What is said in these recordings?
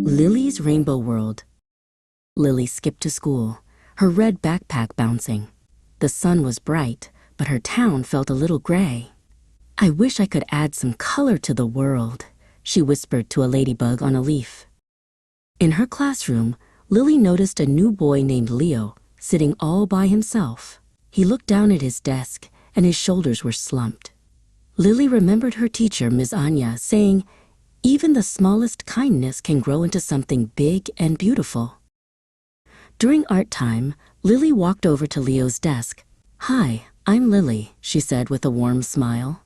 Lily's Rainbow World. Lily skipped to school, her red backpack bouncing. The sun was bright, but her town felt a little gray. "I wish I could add some color to the world," she whispered to a ladybug on a leaf. In her classroom, Lily noticed a new boy named Leo sitting all by himself. He looked down at his desk, and his shoulders were slumped. Lily remembered her teacher, Ms. Anya, saying, "Even the smallest kindness can grow into something big and beautiful." During art time, Lily walked over to Leo's desk. "Hi, I'm Lily," she said with a warm smile.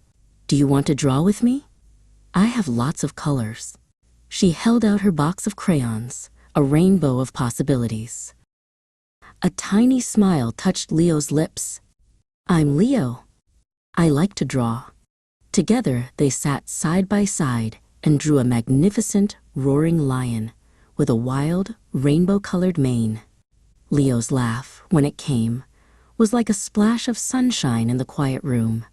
"Do you want to draw with me? I have lots of colors." She held out her box of crayons, a rainbow of possibilities. A tiny smile touched Leo's lips. "I'm Leo. I like to draw." Together, they sat side by side and drew a magnificent, roaring lion with a wild, rainbow-colored mane. Leo's laugh, when it came, was like a splash of sunshine in the quiet room.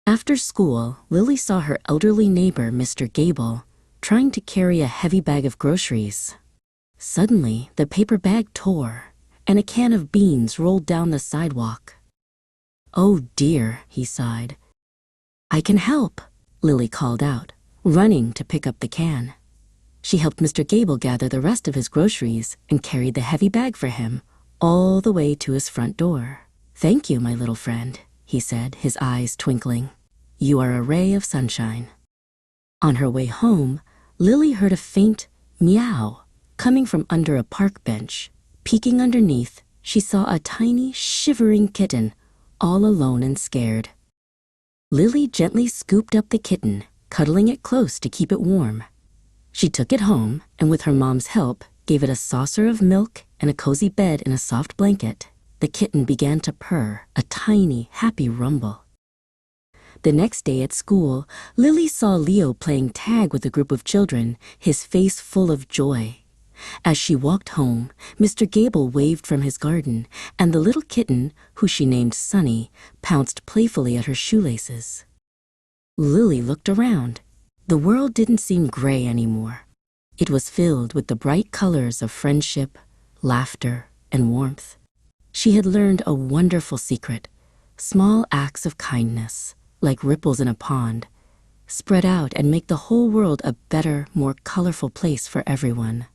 After school, Lily saw her elderly neighbor, Mr. Gable, trying to carry a heavy bag of groceries. Suddenly, the paper bag tore, and a can of beans rolled down the sidewalk. "Oh dear," he sighed. "I can help," Lily called out, running to pick up the can. She helped Mr. Gable gather the rest of his groceries and carried the heavy bag for him all the way to his front door. "Thank you, my little friend," he said, his eyes twinkling. "You are a ray of sunshine." On her way home, Lily heard a faint meow coming from under a park bench. Peeking underneath, she saw a tiny, shivering kitten, all alone and scared. Lily gently scooped up the kitten, cuddling it close to keep it warm. She took it home and, with her mom's help, gave it a saucer of milk and a cozy bed in a soft blanket. The kitten began to purr, a tiny, happy rumble. The next day at school, Lily saw Leo playing tag with a group of children, his face full of joy. As she walked home, Mr. Gable waved from his garden, and the little kitten, who she named Sunny, pounced playfully at her shoelaces. Lily looked around. The world didn't seem gray anymore. It was filled with the bright colors of friendship, laughter, and warmth. She had learned a wonderful secret. Small acts of kindness, like ripples in a pond, spread out and make the whole world a better, more colorful place for everyone.